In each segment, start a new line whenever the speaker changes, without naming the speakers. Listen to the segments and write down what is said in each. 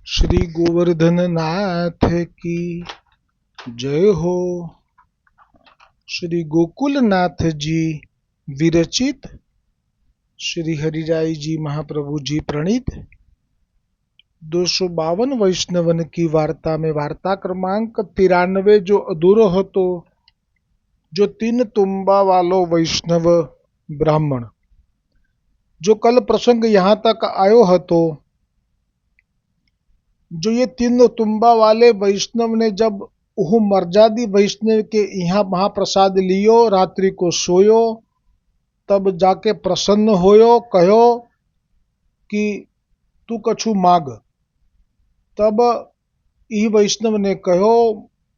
श्री गोवर्धन नाथ की जय हो। श्री गोकुल नाथ जी विरचित श्री हरिराय जी महाप्रभु जी प्रणीत 252 वैष्णवन की वार्ता में वार्ता क्रमांक 93 जो अधूरो હતો, जो 3 तुम्बा वालो वैष्णव ब्राह्मण, जो कल प्रसंग यहाँ तक आयो હતો। जो ये 3 तुम्बा वाले वैष्णव ने जब वो मर्यादी वैष्णव के यहाँ महाप्रसाद लियो, रात्रि को सोयो, तब जाके प्रसन्न होयो, कहो कि तू कछु माग। तब ई वैष्णव ने कहो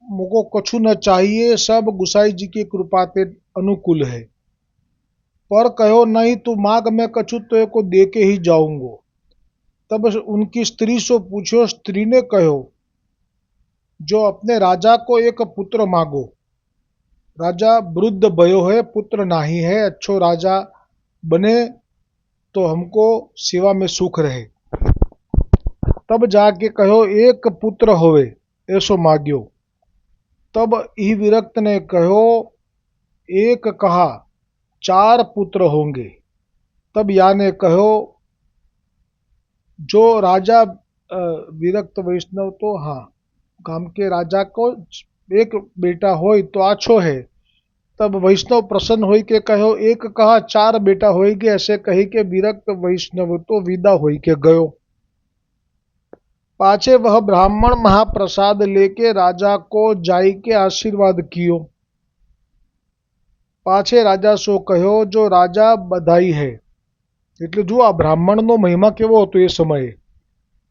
मुझको कछु न चाहिए, सब गुसाई जी की कृपा ते अनुकूल है, पर कहो नहीं तू माग, मैं कछु तो को दे के ही जाऊंगो। तब उनकी स्त्री से पूछो, स्त्री ने कहो जो अपने राजा को एक पुत्र मांगो, राजा वृद्ध भयो है, पुत्र नहीं है, अच्छो राजा बने तो हमको सेवा में सुख रहे। तब जाके कहो एक पुत्र होवे, ऐसो मांग्यो। तब ही विरक्त ने कहो एक कहा 4 पुत्र होंगे। तब या ने कहो जो राजा विरक्त वैष्णव तो हाँ गाम के राजा को एक बेटा हो तो आछो है। तब वैष्णव प्रसन्न होई के कहो एक कहा 4 बेटा होएगे, ऐसे कही के विरक्त वैष्णव तो विदा होई के गयो। पाछे वह ब्राह्मण महाप्रसाद लेके राजा को जाई के आशीर्वाद कियो। पाछे राजा सो कहो जो राजा बधाई है। એટલે જો આ બ્રાહ્મણનો મહિમા કેવો હતો એ સમયે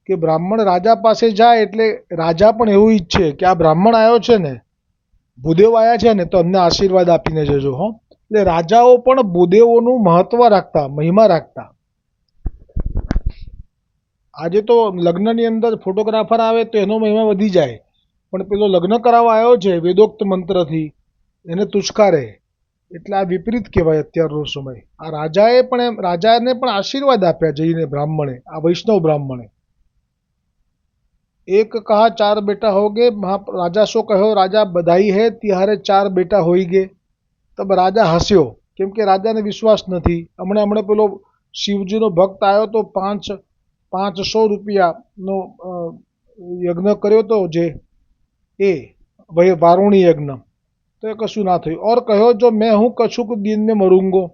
કે બ્રાહ્મણ રાજા પાસે જાય એટલે રાજા પણ એવું ઈચ્છે કે આ બ્રાહ્મણ આવ્યો છે ને, ભૂદેવ આવ્યા છે ને, તો અમને આશીર્વાદ આપીને જજો હો। એટલે રાજાઓ પણ ભૂદેવોનું મહત્વ રાખતા, મહિમા રાખતા। આજે તો લગ્નની અંદર ફોટોગ્રાફર આવે તો એનો મહિમા વધી જાય, પણ પેલો લગ્ન કરાવવા આવ્યો છે વેદોક્ત મંત્રથી એને તુષ્કારે, એટલે આ વિપરીત કહેવાય અત્યારનો સમય। આ રાજાને પણ આશીર્વાદ આપ્યા જઈને બ્રાહ્મણે, આ વૈષ્ણવ બ્રાહ્મણે। एक कहा 4 बेटा होगे, राजा सो कहो राजा बधाई है, तिहारे 4 बेटा होई गे। तब राजा हस्यो, केम के राजा ने विश्वास नहीं। हमने पेलो शिवजी नो भक्त आयो तो 500 रुपया नो यज्ञ कर्यो तो जे ए भाई वारुणी यज्ञ, तो ये कशु ना थयुं। और कहो जो मैं हूँ कछुक दिन में मरूंगो।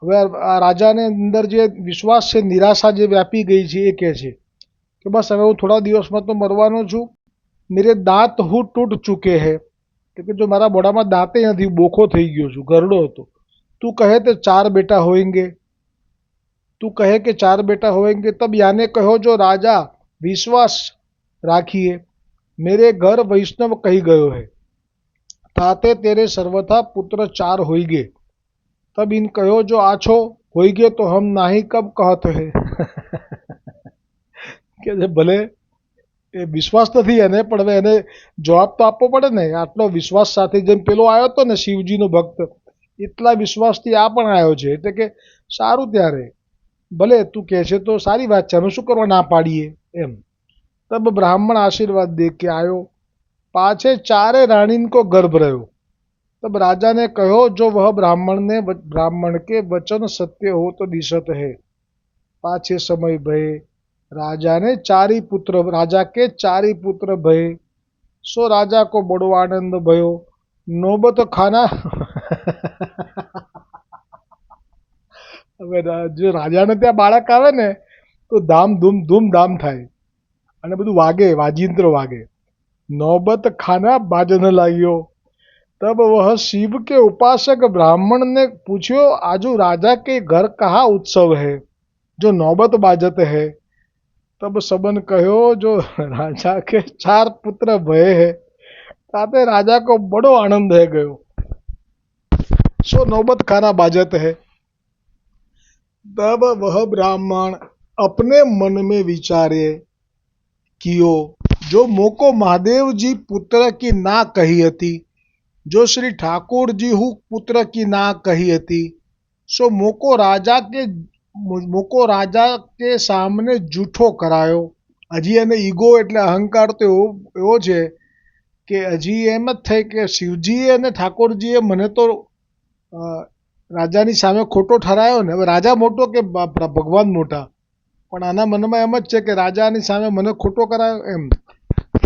हवे राजा ने अंदर जे विश्वास से निराशा जे व्यापी गई है, ये कहे छे कि बस हमें हूँ थोड़ा दिवस में तो मरवानो छूँ, मेरे दांत हूँ टूट चुके हैं, क्योंकि जो मारा बोड़ा में दांते नहीं, बोखो थई गयो छूँ, गरडो हतो। तू कहे तो 4 बेटा होएंगे, तू कहे कि 4 बेटा होएंगे। तब याने कहो जो राजा विश्वास राखिए, मेरे घर वैष्णव कही गयो है, ताते तेरे सर्वथा पुत्र 4 होइगे। तब इन कहो जो आछो होइगे तो हम नाही कब कहत है। કે ભલે એ વિશ્વાસ નથી એને, પણ હવે એને જવાબ તો આપવો પડે ને। આટલો વિશ્વાસ સાથે જેમ પેલો આવ્યો હતો ને શિવજીનો ભક્ત, એટલા વિશ્વાસથી આ પણ આવ્યો છે, એટલે કે સારું ત્યારે ભલે તું કહે છે તો સારી વાત છે, અમે શું કરવા ના પાડીએ એમ। तब ब्राह्मण आशीर्वाद दे के आयो, पाछे 4 रानीन को गर्भ रहो। तब राजा ने कहो जो वह ब्राह्मण के वचन सत्य हो तो दिशत है। पाछे समय भय राजा ने 4 पुत्र, राजा के 4 पुत्र भय, सो राजा को बड़ो आनंद भयो। नौबत खाना હવે જો રાજાને ત્યાં બાળક આવે ને તો ધૂમધામ થાય અને બધું વાગે, વાજિંત્રો વાગે। नौबत खाना बाजन लाग्यो। तब वह शिव के उपासक ब्राह्मण ने पूछ्यो आजू राजा के घर कहाँ उत्सव है जो नौबत बाजत है। तब सबन कहो जो राजा के 4 पुत्र भय है, ताते राजा को बड़ो आनंद है गयो, सो नौबत खाना बाजत है। तब वह ब्राह्मण अपने मन में विचारे कियो जो मोको महादेव जी पुत्र की ना कही हती, जो श्री ठाकुर जी हूँ पुत्र की ना कही हती, सो मोको राजा के सामने जूठो करायो હજી એને ઈગો એટલે અહંકાર તો એવો છે કે હજી એમ જ થાય કે શિવજીએ અને ઠાકોરજીએ મને તો રાજાની સામે ખોટો ઠરાયો ને. હવે રાજા મોટો કે ભગવાન મોટા, પણ આના મનમાં એમ જ છે કે રાજાની સામે મને ખોટો કરાયો એમ.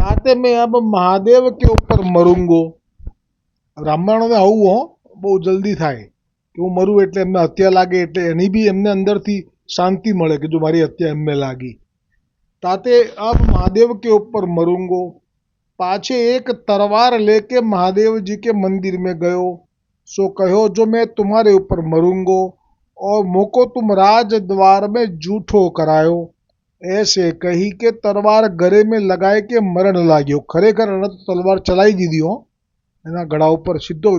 આતે મેં અબ મહાદેવ કે ઉપર મરુંગો. બ્રાહ્મણોને આવું બહુ જલ્દી થાય કે હું મરું એટલે એમને હત્યા લાગે, એટલે એની બી એમને અંદરથી શાંતિ મળે કે જો મારી હત્યા એમને લાગી. ताते अब महादेव के ऊपर मरूंगो. पाछे एक तलवार लेके महादेव जी के मंदिर में गयो. सो कहो जो मैं तुम्हारे ऊपर मरूंगो और मोको तुम राज द्वार में जूठो करायो. ऐसे कही के तलवार गले में लगाए के मरण लाग्यो. खरेखर એને તો તલવાર ચલાવી દીધી એના ગળા ઉપર સીધો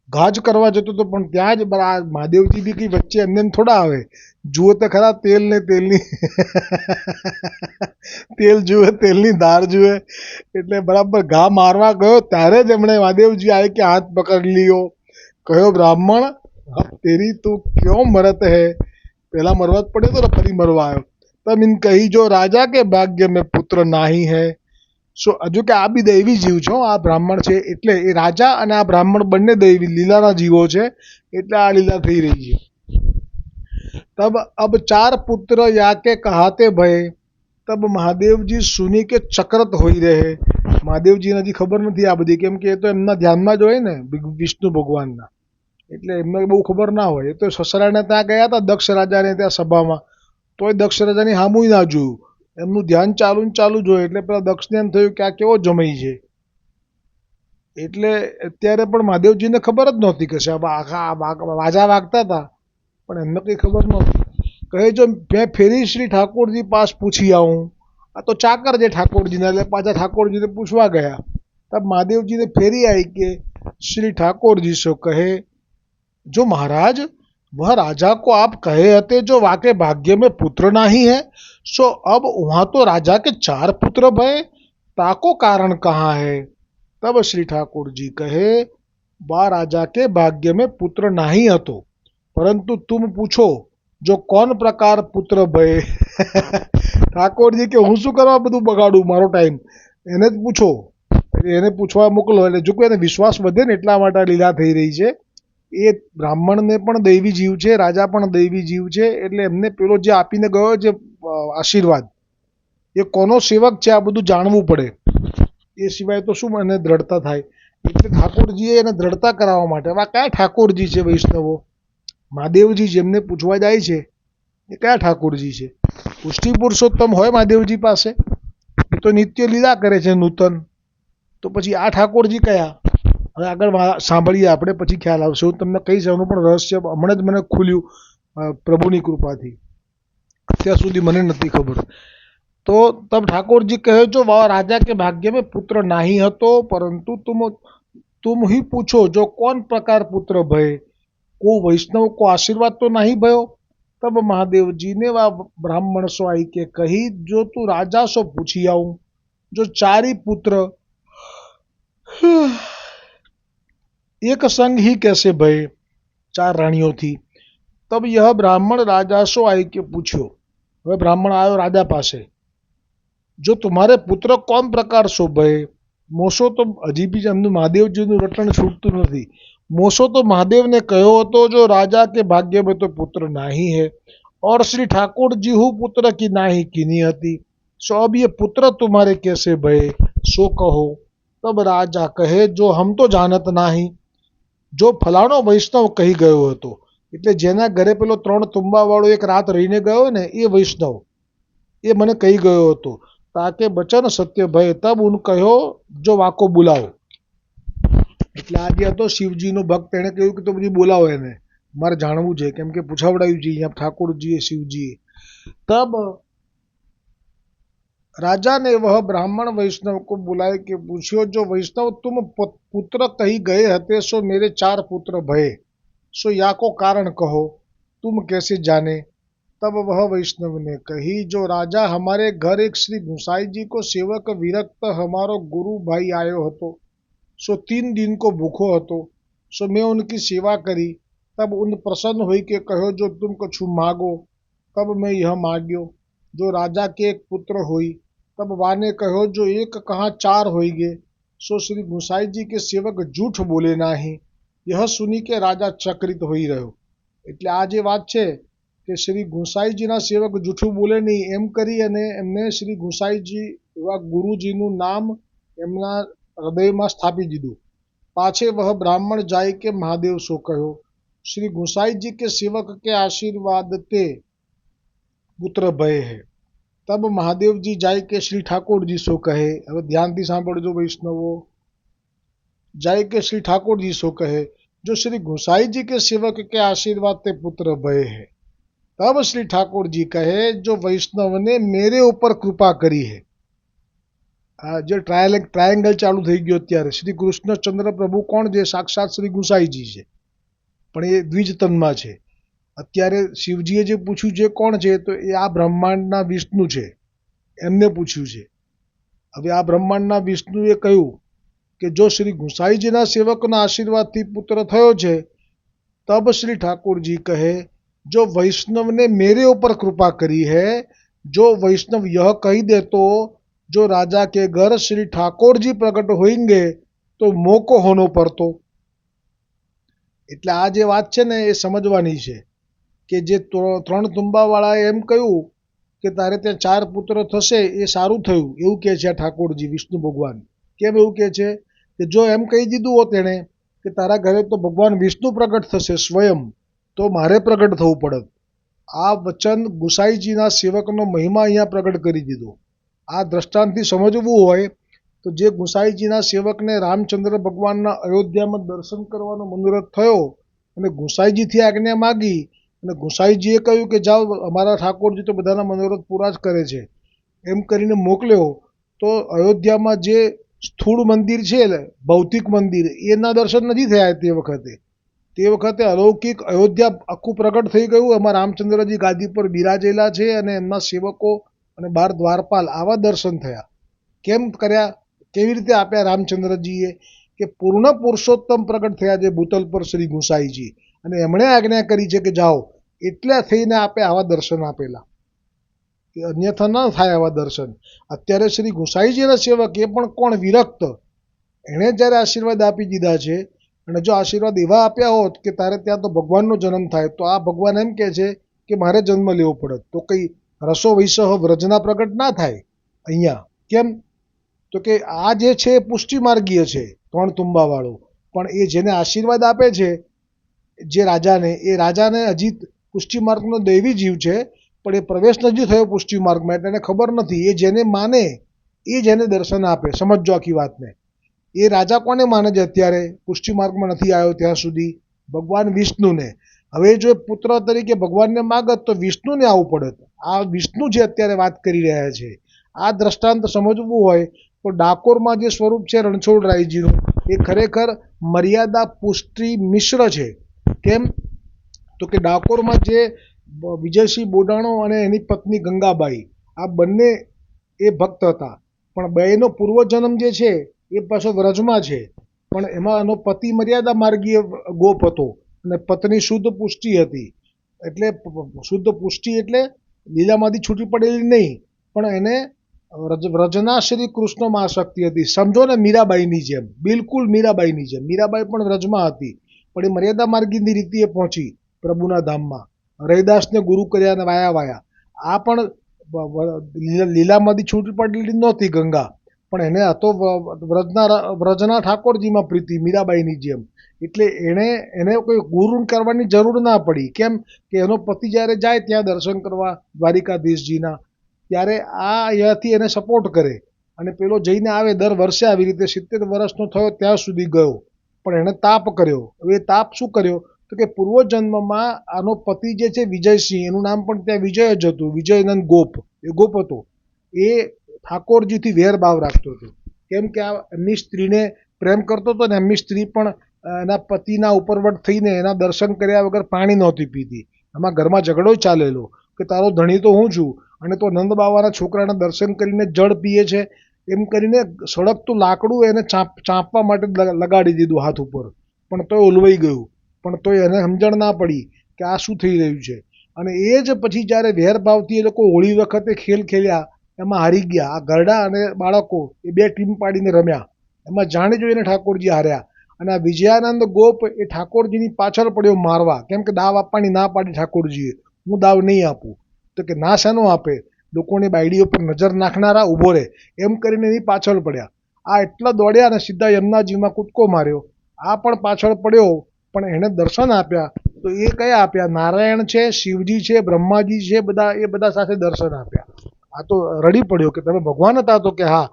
ઘા જ કરવા જતો હતો, પણ ત્યાં જ મહાદેવજી બી કઈ વચ્ચે એમને થોડા આવે. જુઓ તો ખરા તેલ ને તેલની તેલ જુએ તેલની ધાર જુએ, એટલે બરાબર ઘા મારવા ગયો ત્યારે જ એમણે મહાદેવજી આવે કે હાથ પકડી लियो. કહ્યો બ્રાહ્મણ अब तेरी तू क्यों मरत है. पहला मरवा જ પડ્યો તો ને, ફરી મરવા આવ્યો. તમ ઇન કહી જો રાજા કે ભાગ્ય में પુત્ર નાહી है. સો હજુ કે આ બી દૈવી જીવ છો, આ બ્રાહ્મણ છે એટલે એ રાજા અને આ બ્રાહ્મણ બંને દૈવી લીલાના જીવો છે, એટલે આ લીલા થઈ રહી છે. तब अब 4 पुत्र याके कहाते भय. तब મહાદેવજી સુની કે ચક્રત હોઈ રહે. મહાદેવજીને હજી ખબર નથી આ બધી, કેમ કે એ તો એમના ધ્યાનમાં જ હોય ને વિષ્ણુ ભગવાનના, એટલે એમને બહુ ખબર ના હોય. એ તો સસરાને ત્યાં ગયા હતા દક્ષ રાજાને ત્યાં સભામાં, તોય દક્ષ રાજાની સામું ના જોયું, એમનું ધ્યાન ચાલુ ને ચાલુ જ હોય. એટલે પેલા દક્ષને એમ થયું કે આ કેવો જમાઈ છે, એટલે અત્યારે પણ મહાદેવજીને ખબર જ નહોતી કે વાજા વાગતા હતા, પણ એમને કંઈ ખબર નહોતી. કહે જો મેં ફેરી શ્રી ઠાકોરજી પાસ પૂછી આવું. આ તો ચાકર છે ઠાકોરજીના, એટલે પાછા ઠાકોરજીને પૂછવા ગયા. તબ મહાદેવજીને ફેરી आई કે श्री ठाकुर जी सो कहे जो महाराज वह राजा को आप कहे हते जो वाके भाग्य में पुत्र नहीं है, सो अब वहां तो राजा के 4 पुत्र भय, ताको कारण कहाँ है. तब श्री ठाकुर जी कहे बा राजा के भाग्य में पुत्र नहीं हतो, परंतु तुम पूछो जो कौन प्रकार पुत्र भय. ઠાકોરજી કે હું શું કરવા બધું બગાડું મારો ટાઈમ, એને જ પૂછો. એને પૂછવા મોકલો એટલે જો કોઈ એને વિશ્વાસ વધે ને એટલા માટે લીલા થઈ રહી છે. એ બ્રાહ્મણને પણ દૈવી જીવ છે, રાજા પણ દૈવી જીવ છે, એટલે એમને પેલો જે આપીને ગયો જે આશીર્વાદ, એ કોનો સેવક છે આ બધું જાણવું પડે. એ સિવાય તો શું એને દ્રઢતા થાય. એટલે ઠાકોરજીએ એને દ્રઢતા કરાવવા માટે, હવે કયા ઠાકોરજી છે વૈષ્ણવો? મહાદેવજી જેમને પૂછવા જાય છે એ કયા ઠાકોરજી છે? પુષ્ટિ પુરુષોત્તમ હોય મહાદેવજી પાસે, એ તો નિત્ય લીલા કરે છે નૂતન, તો પછી આ ઠાકોરજી કયા? હવે આગળ સાંભળીએ આપણે, પછી ખ્યાલ આવશે. હું તમને કહીશ, એનું પણ રહસ્ય હમણાં જ મને ખુલ્યું પ્રભુની કૃપાથી, અત્યાર સુધી મને નથી ખબર. તો તબ ઠાકોરજી કહે જો રાજા કે ભાગ્ય में पुत्र नहीं હતો, परंतु तुम ही पूछो जो कौन प्रकार पुत्र भय. को वैष्णव को आशीर्वाद तो नहीं भयो. तब महादेव जी ने वह ब्राह्मण सो आई के कही जो तू राजा सो पूछी आऊं, जो 4 ही पुत्र एक संग ही कैसे भय, 4 रानियों थी. तब यह ब्राह्मण राजा सो आई के पूछ्यो. હવે બ્રાહ્મણ આવ્યો રાજા પાસે, જો તમારે પુત્ર કોમ પ્રકાર શો ભય. મોસો તો હજી બી એમનું મહાદેવજીનું રટણ છૂટતું નથી. મોસો તો મહાદેવને કહ્યો હતો જો રાજા કે ભાગ્ય में तो पुत्र नहीं है, और श्री ठाकुर जी हूँ पुत्र की नाही कीनी હતી. सो अब ये पुत्र तुम्हारे कैसे भय, सो कहो. तब राजा कहे जो हम तो जानत नहीं. જો ફલાણો વૈષ્ણવ કહી ગયો હતો, એટલે જેના ઘરે પેલો 3 તુંબા વાળો એક રાત રહીને ગયો ને એ વૈષ્ણવ, એ મને કહી ગયો હતો. તાકે બચન સત્ય ભય તબ ઉન કહ્યો જો વાકો બોલાવો. એટલે આજે હતો શિવજીનો ભક્ત, એણે કહ્યું કે તો બધી બોલાવો એને, મારે જાણવું છે, કેમ કે પૂછાવડાયું છે અહીંયા ઠાકોરજીએ શિવજીએ. तब राजा ने वह ब्राह्मण वैष्णव को बुलाए के पूछ्यो जो वैष्णव तुम पुत्र कही गए हते, सो मेरे 4 पुत्र भय, सो या को कारण कहो, तुम कैसे जाने. तब वह वैष्णव ने कही जो राजा हमारे घर एक श्री गुसाई जी को सेवक विरक्त हमारो गुरु भाई आयो हतो, सो 3 दिन को भूखो हतो, सो मैं उनकी सेवा करी. तब उन प्रसन्न हुई के कहो जो तुम कछु मागो. तब मैं यह माग्यो जो राजा के एक पुत्र हुई, तब वा ने कहो जो एक कहाँ चार होइगे, सो श्री गुसाई जी के सेवक जूठ बोले नाही। यह सुनी के राजा चकित होई રહ્યો। એટલે આ જે વાત છે કે શ્રી ગુસાઈજીના સેવક જૂઠું બોલે નહીં એમ કરી અને એમને શ્રી ગુસાઈજી એવા ગુરુજીનું નામ એમના હૃદયમાં સ્થાપી દીધું। पाछे वह ब्राह्मण जाय के महादेव सो कहो, श्री गुसाई जी के सेवक के आशीर्वाद ते पुत्र भय है। तब महादेव जी जाय के श्री ठाकुर जी सो कहे। હવે ધ્યાનથી સાંભળજો વૈષ્ણવો। जाय के श्री ठाकुर जी सो कहे, जो श्री गुसाई जी के सेवक के आशीर्वाद ते पुत्र भय है। तब श्री ठाकुर जी कहे, जो वैष्णव ने मेरे ऊपर कृपा करी है। જે ટ્રાયેંગલ ચાલુ થઈ ગયો અત્યારે શ્રી કૃષ્ણચંદ્ર પ્રભુ કોણ છે? સાક્ષાત શ્રી ગુસાઈજી છે, પણ એ દ્વિજતનમાં છે। અત્યારે શિવજીએ જે પૂછ્યું છે કોણ છે? તો એ આ બ્રહ્માંડના વિષ્ણુ છે, એમને પૂછ્યું છે। હવે આ બ્રહ્માંડના વિષ્ણુએ કહ્યું કે જો શ્રી ગુસાઈજીના સેવકના આશીર્વાદથી પુત્ર થયો છે। तब श्री ठाकुर जी कहे, जो वैष्णव ने मेरे ऊपर कृपा करी है, जो वैष्णव यह कही दे तो जो राजा के घर श्री ठाकुर जी प्रकट होंगे तो मोको होनो पड़तो। એટલે આ જે વાત છે ને એ સમજવાની છે કે જે ત્રણ તુંબાવાળાએ એમ કહ્યું કે તારે ત્યાં ચાર પુત્ર થશે એ સારું થયું એવું કહે છે ઠાકોરજી વિષ્ણુ ભગવાન। કેમ એવું કહે છે કે જો એમ કહી દીધું હોત એણે કે તારા ઘરે તો ભગવાન વિષ્ણુ પ્રગટ થશે સ્વયં, તો મારે પ્રગટ થવું પડત। આ વચન ગુસાઈજીના સેવકનો મહિમા અહીંયા પ્રગટ કરી દીધો। આ દ્રષ્ટાંતથી સમજવું હોય તો જે ગુસાઈજીના સેવકને રામચંદ્ર ભગવાનના અયોધ્યામાં દર્શન કરવાનો મનોરથ થયો અને ગુસાઈજીથી આજ્ઞા માગી અને ગુસાઈજીએ કહ્યું કે જાઓ અમારા ઠાકોરજી તો બધાના મનોરથ પૂરા જ કરે છે એમ કરીને મોકલ્યો, તો અયોધ્યામાં જે સ્થૂળ મંદિર છે ભૌતિક મંદિર એના દર્શન નથી થયા તે વખતે અલૌકિક અયોધ્યા આખું પ્રગટ થઈ ગયું। એમાં રામચંદ્રજી ગાદી પર બિરાજેલા છે અને એમના સેવકો અને 12 દ્વારપાલ આવા દર્શન થયા। કેમ કર્યા? કેવી રીતે આપ્યા રામચંદ્રજીએ? કે પૂર્ણ પુરુષોત્તમ પ્રગટ થયા છે ભૂતલ પર શ્રી ગુસાઈજી અને એમણે આજ્ઞા કરી છે કે જાઓ, એટલે થઈને આપે આવા દર્શન આપેલા, કે અન્યથા ન થાય આવા દર્શન। અત્યારે શ્રી ગુસાઈજીના સેવક એ પણ કોણ? વિરક્ત, એણે જ્યારે આશીર્વાદ આપી દીધા છે અને જો આશીર્વાદ એવા આપ્યા હોત કે તારે ત્યાં તો ભગવાનનો જન્મ થાય, તો આ ભગવાન એમ કહે છે કે મારે જન્મ લેવો પડત, તો કંઈ રસો વૈસહ વ્રજના પ્રગટ ના થાય અહીંયા। કેમ? તો કે આ જે છે પુષ્ટિ માર્ગીય છે ત્રણ તુંબાવાળો, પણ એ જેને આશીર્વાદ આપે છે જે રાજાને, એ રાજાને હજી પુષ્ટિ માર્ગનો દૈવી જીવ છે પણ એ પ્રવેશ નથી થયો પુષ્ટિ માર્ગમાં, એટલે એને ખબર નથી। એ જેને માને એ જેને દર્શન આપે। સમજો આખી વાતને। એ રાજા કોને માને છે અત્યારે પુષ્ટિ માર્ગમાં નથી આવ્યો ત્યાં સુધી? ભગવાન વિષ્ણુને। હવે જો પુત્ર તરીકે ભગવાનને માગત તો વિષ્ણુને આવવું પડત। આ વિષ્ણુ જે અત્યારે વાત કરી રહ્યા છે, આ દ્રષ્ટાંત સમજવું હોય તો ડાકોરમાં જે સ્વરૂપ છે રણછોડરાયજીનું એ ખરેખર મર્યાદા પુષ્ટિ મિશ્ર છે। કેમ? તો કે ડાકોરમાં જે વિજયસિંહ બોડાણો અને એની પત્ની ગંગાબાઈ આ બંને એ ભક્ત હતા, પણ બેનો પૂર્વજન્મ જે છે એ પાછો વ્રજમાં છે, પણ એમાં એનો પતિ મર્યાદા માર્ગીય ગોપ હતો અને પત્ની શુદ્ધ પુષ્ટિ હતી। એટલે શુદ્ધ પુષ્ટિ એટલે લીલામાંથી છૂટી પડેલી નહીં, પણ એને વ્રજના શ્રી કૃષ્ણમાં આસક્તિ હતી। સમજો ને મીરાબાઈની જેમ, બિલકુલ મીરાબાઈની જેમ। મીરાબાઈ પણ વ્રજમાં હતી, પણ એ મર્યાદા માર્ગીની રીતે એ પહોંચી પ્રભુના ધામમાં, રૈદાસને ગુરુ કર્યા અને વાયા। આ પણ લીલામાંથી છૂટી પડેલી નહોતી ગંગા, પણ એને હતો વ્રજના ઠાકોરજીમાં પ્રીતિ મીરાબાઈની જેમ, એટલે એને કોઈ ગુરુ કરવાની જરૂર ના પડી। કેમ? કે એનો પતિ જ્યારે જાય ત્યાં દર્શન કરવા દ્વારિકાધીશજીના, ત્યારે આ અહીંયાથી એને સપોર્ટ કરે અને પેલો જઈને આવે દર વર્ષે આવી રીતે 70 વર્ષનો થયો ત્યાં સુધી ગયો, પણ એણે તાપ કર્યો। હવે તાપ શું કર્યો? તો કે પૂર્વજન્મમાં આનો પતિ જે છે વિજયસિંહ, એનું નામ પણ ત્યાં વિજય જ હતું, વિજયનંદ ગોપ, એ ગોપ હતો, એ ઠાકોરજીથી વેરભાવ રાખતો હતો। કેમ કે આ એમની સ્ત્રીને પ્રેમ કરતો હતો ને એમની સ્ત્રી પણ એના પતિના ઉપરવટ થઈને એના દર્શન કર્યા વગર પાણી નહોતી પીતી। આમાં ઘરમાં ઝઘડો ચાલેલો કે તારો ધણી તો હું છું અને તો નંદ બાવાના છોકરાના દર્શન કરીને જળ પીએ છે, એમ કરીને સળગતું લાકડું એને ચાંપવા માટે લગાડી દીધું હાથ ઉપર, પણ તોય ઓલવાઈ ગયું, પણ તોય એને સમજણ ના પડી કે આ શું થઈ રહ્યું છે। અને એ જ પછી જ્યારે વેરભાવથી એ લોકો હોળી વખતે ખેલ ખેલ્યા એમાં હારી ગયા. આ ગરડા અને બાળકો એ બે ટીમ પાડીને રમ્યા, એમાં જાણી જોઈને ઠાકોરજી હાર્યા. અને આ વિજયાનંદ ગોપ એ ઠાકોરજીની પાછળ પડ્યો મારવા, કેમ કે દાવ આપવાની ના પાડી ઠાકોરજીએ, હું દાવ નહીં આપું. તો કે ના શાનો આપે, લોકોની બાયડીઓ પર નજર નાખનારા ઊભો રહે, એમ કરીને એની પાછળ પડ્યા. આ એટલા દોડ્યા અને સીધા યમુનાજીમાં કૂદકો માર્યો. આ પણ પાછળ પડ્યો, પણ એણે દર્શન આપ્યા. તો એ કયા આપ્યા? નારાયણ છે, શિવજી છે, બ્રહ્માજી છે, એ બધા સાથે દર્શન આપ્યા. આ તો રડી પડ્યો કે તમે ભગવાન હતા? તો કે હા,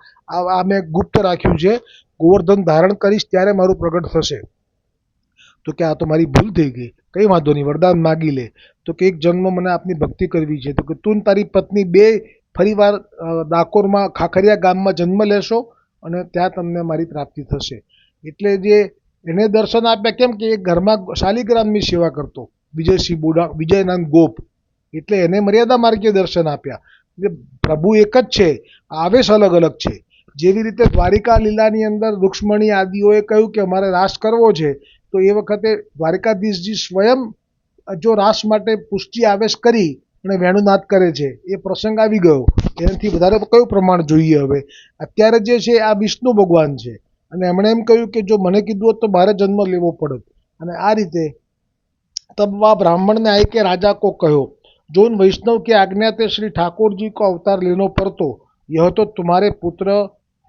આ મેં ગુપ્ત રાખ્યું છે, ગોવર્ધન ધારણ કરીશ ત્યારે મારું પ્રગટ થશે. તો કે આ તો મારી ભૂલ થઈ ગઈ, કંઈ વાંધો નહીં, વરદાન માગી લે. તો કે એક જન્મ મને આપની ભક્તિ કરવી છે. તો કે તું તારી પત્ની બે ફરીવાર ડાકોરમાં ખાખરિયા ગામમાં જન્મ લેશો અને ત્યાં તમને મારી પ્રાપ્તિ થશે. એટલે જે એને દર્શન આપ્યા, કેમ કે એ ઘરમાં શાલિગ્રામની સેવા કરતો વિજયનંદ ગોપ, એટલે એને મર્યાદા માર્ગે દર્શન આપ્યા. એટલે પ્રભુ એક જ છે, આવેશ અલગ અલગ છે. જેવી રીતે દ્વારિકા લીલાની અંદર રૂક્ષ્મણી આદિઓએ કહ્યું કે અમારે રાસ કરવો છે, તો એ વખતે દ્વારિકાધીશજી સ્વયં જો રાસ માટે પુષ્ટિ આવેશ કરી અને વેણુનાદ કરે છે, એ પ્રસંગ આવી ગયો. એનાથી વધારે કયું પ્રમાણ જોઈએ? હવે અત્યારે જે છે આ વિષ્ણુ ભગવાન છે, અને એમણે એમ કહ્યું કે જો મને કીધું હોત તો મારે જન્મ લેવો પડત. અને આ રીતે तब वह ब्राह्मण ने आए के राजा को कहो, जो उन वैष्णव की आज्ञा से श्री ठाकुर जी को अवतार लेनो पड़तो, यह तो तुम्हारे पुत्र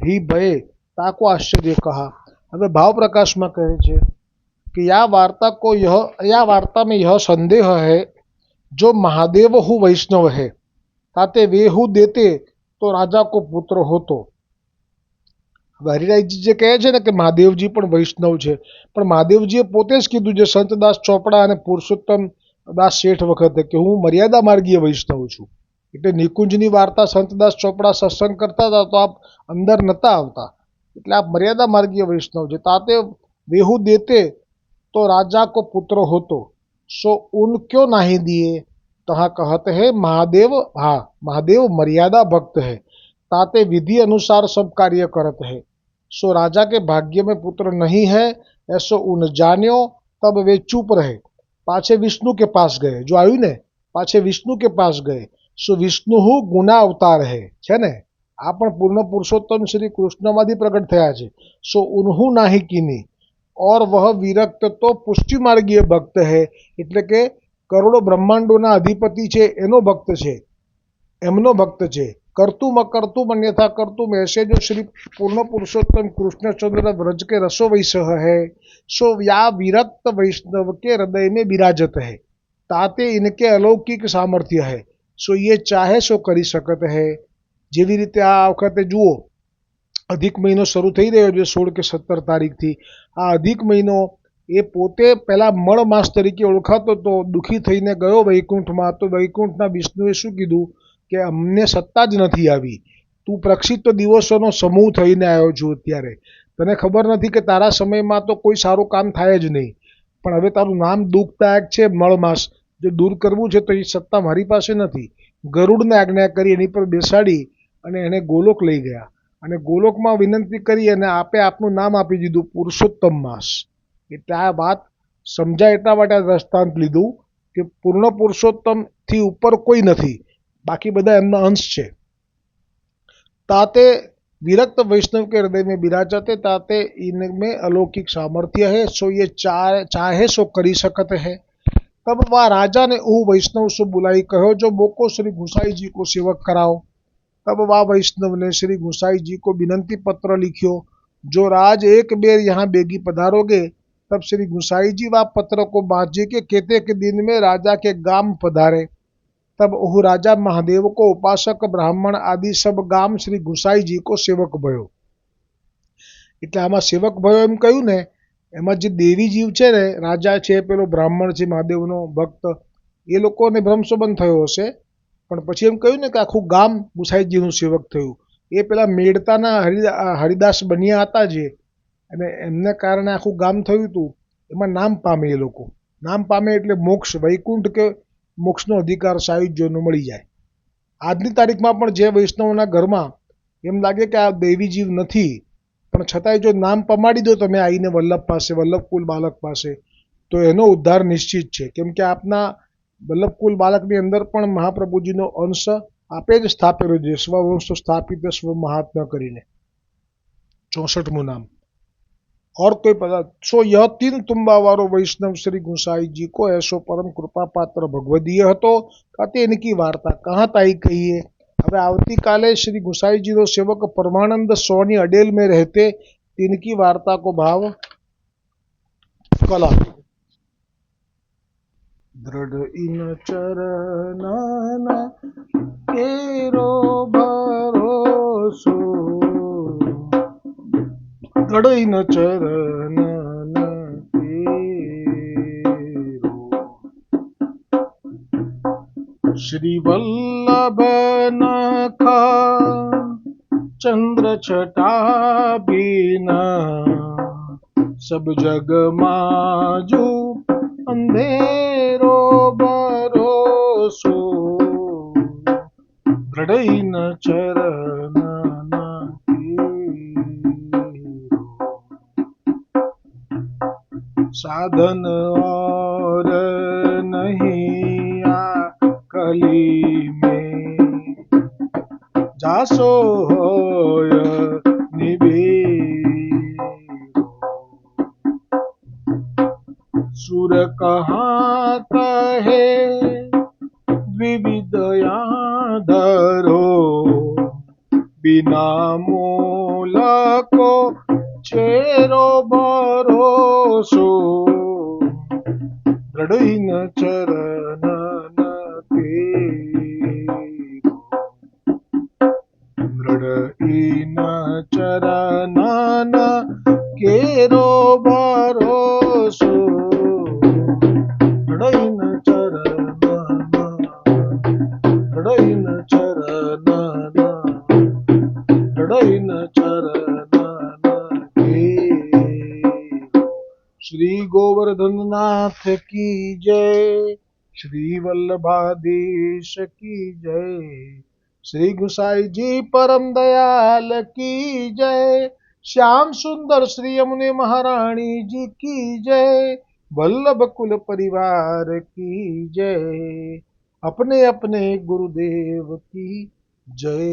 ही भय ताको आश्चर्य कहा. હવે ભાવ પ્રકાશમાં કહે છે कि या वार्ता में यह संदेह है, जो महादेव हु वैष्णव है, ताते वे हु देते तो राजा को पुत्र होतो. હરિરાયજી જે કહે છે ને કે મહાદેવજી પણ વૈષ્ણવ છે, પણ મહાદેવજીએ પોતે જ કીધું છે સંતદાસ ચોપડા અને પુરુષોત્તમ દાસ શેઠ વખતે કે હું મર્યાદા માર્ગીય વૈષ્ણવ છું. એટલે નિકુંજની વાર્તા સંતદાસ ચોપડા સત્સંગ કરતા હતા તો આપ અંદર નહોતા આવતા, એટલે આપ મર્યાદા માર્ગીય વૈષ્ણવ છે. તાતે વેહુ દેતે तो राजा को पुत्र होतो, सो उन क्यों नहीं दिए? तहाँ कहते हैं महादेव, हाँ महादेव मर्यादा भक्त है, ताते विधि अनुसार सब कार्य करते हैं. सो राजा के भाग्य में पुत्र नहीं है, ऐसो उन जान्यो. तब वे चुप रहे. पाछे विष्णु के पास गए, जो आयु ने पाछे विष्णु के पास गए. सो विष्णु गुना अवतार है ने, आ पण पूर्ण पुरुषोत्तम श्री कृष्णमांथी प्रकट थया छे. सो उन्हू नाही कीनी, और वह विरक्त तो पुष्टि मार्गीय भक्त है, એટલે કે કરોડો બ્રહ્માંડોના અધિપતિ છે એનો ભક્ત છે, એમનો ભક્ત છે. करतुम अकर्तुम अन्यथा करतुम, ऐसे जो श्री पूर्ण पुरुषोत्तम कृष्णचंद्र व्रज के रसो वैसह है, सो या विरक्त वैष्णव के हृदय में विराजत है, ताते इनके अलौकिक सामर्थ्य है. सो ये चाहे सो करी सकत है. જેવી રીતે આ વખતે જુઓ, અધિક મહિનો શરૂ થઈ રહ્યો છે 16 કે 17 તારીખથી. આ અધિક મહિનો એ પોતે પહેલાં મળ માસ તરીકે ઓળખાતો તો દુઃખી થઈને ગયો વૈકુંઠમાં. તો વૈકુંઠના વિષ્ણુએ શું કીધું કે અમને સત્તા જ નથી આવી, તું પ્રક્ષિપ્ત દિવસોનો સમૂહ થઈને આવ્યો છું, અત્યારે તને ખબર નથી કે તારા સમયમાં તો કોઈ સારું કામ થાય જ નહીં, પણ હવે તારું નામ દુઃખદાયક છે મળમાસ, જો દૂર કરવું છે તો એ સત્તા મારી પાસે નથી. ગરુડને આજ્ઞા કરી એની પર બેસાડી અને એને ગોલોક લઈ ગયા, અને ગોલોકમાં વિનંતી કરી અને આપે આપનું નામ આપી દીધું પુરુષોત્તમ માસ. એટલે આ વાત સમજાય એટલા માટે આ દ્રષ્ટાંત લીધું કે પૂર્ણ પુરુષોત્તમથી ઉપર કોઈ નથી, बाकी બધા એમના અંશ છે. ताते विरक्त वैष्णव के हृदय में विराजते, ताते इनमें अलौकिक सामर्थ्य है, सो ये चाहे सो करी सकते है. तब वह राजा ने ऊ वैष्णव से बुलाई कहो, जो मोको श्री गुसाई जी को सेवक कराओ. तब वह वैष्णव ने श्री गुसाई जी को विनंती पत्र लिखियो, जो राज एक बेर यहाँ बेगी पधारोगे. तब श्री गुसाई जी वह पत्र को बाँचे के केते के दिन में राजा के गाम पधारे. तब ओह राजा महादेव को उपासक ब्राह्मण आदि सब गाम श्री गुसाई जी को सेवक भयो. એટલે આમાં સેવક ભયો એમ કહ્યું ને, એમાં જે દેવી જીવ છે ને, રાજા છે, પેલો બ્રાહ્મણ છે મહાદેવનો ભક્ત, એ લોકોને ભ્રમસંબંધ થયો હશે. પણ પછી એમ કહ્યું ને કે આખું ગામ ગુસાઈજીનું સેવક થયું. એ પેલા મેળતાના હરિદાસ બન્યા હતા જે, અને એમને કારણે આખું ગામ થયું હતું. એમાં નામ પામે એ લોકો. નામ પામે એટલે મોક્ષ, વૈકુંઠ કે મોક્ષનો અધિકાર સાયુજ્યનો મળી જાય. આજની તારીખમાં પણ જે વૈષ્ણવના ઘરમાં એમ લાગે કે આ દેવી જીવ નથી, પણ છતાંય જો નામ પમાડી દો તમે આવીને વલ્લભ પાસે, વલ્લભકુલ બાલક પાસે, તો એનો ઉદ્ધાર નિશ્ચિત છે. કેમ કે આપના વલ્લભકુલ બાલકની અંદર પણ મહાપ્રભુજીનો અંશ આપે જ સ્થાપેલું છે, સ્વવંશ સ્થापित स्व महात्मा કરીને 64મું નામ। और कोई पता सो यह तीन तुम्बा वारो वैष्णव श्री गुसाई जी को ऐसो परम कृपा पात्र भगवदीय હતો कहते इनकी वार्ता कहाँ ताई कही है। હવે આવતીકાલે श्री गुसाई जी रो सेवक परमानंद सोनी अडेल में रहते, इनकी वार्ता को भाव कला। दृढ़ इन चरना केरो भरोसो, दृढ़ इन चरना केरो, श्री वल्लभ नखा चंद्र छटा बिना, सब जग माजू अंधेरो भरोसो, दृढ़ इन चरना केरो, साधन और नहीं आ कली में, जासो होय निबेरो, सुर कहाँ कहे द्विविधया धरो, बिना मूल को छेरो भरोसो, दृढ़ इन चरण केरो, दृढ़ इन चरण केरो भरोसो, दृढ़ इन चरण, दृढ़ इन चरण, दृढ़ इन चरण केरो। श्री गोवर्धन नाथ की जय, श्री वल्लभाधीश की जय, श्री गुसाई जी परम दयाल की जय, श्याम सुंदर श्री यमुने महारानी जी की जय, वल्लभ कुल परिवार की जय, अपने अपने गुरुदेव की जय।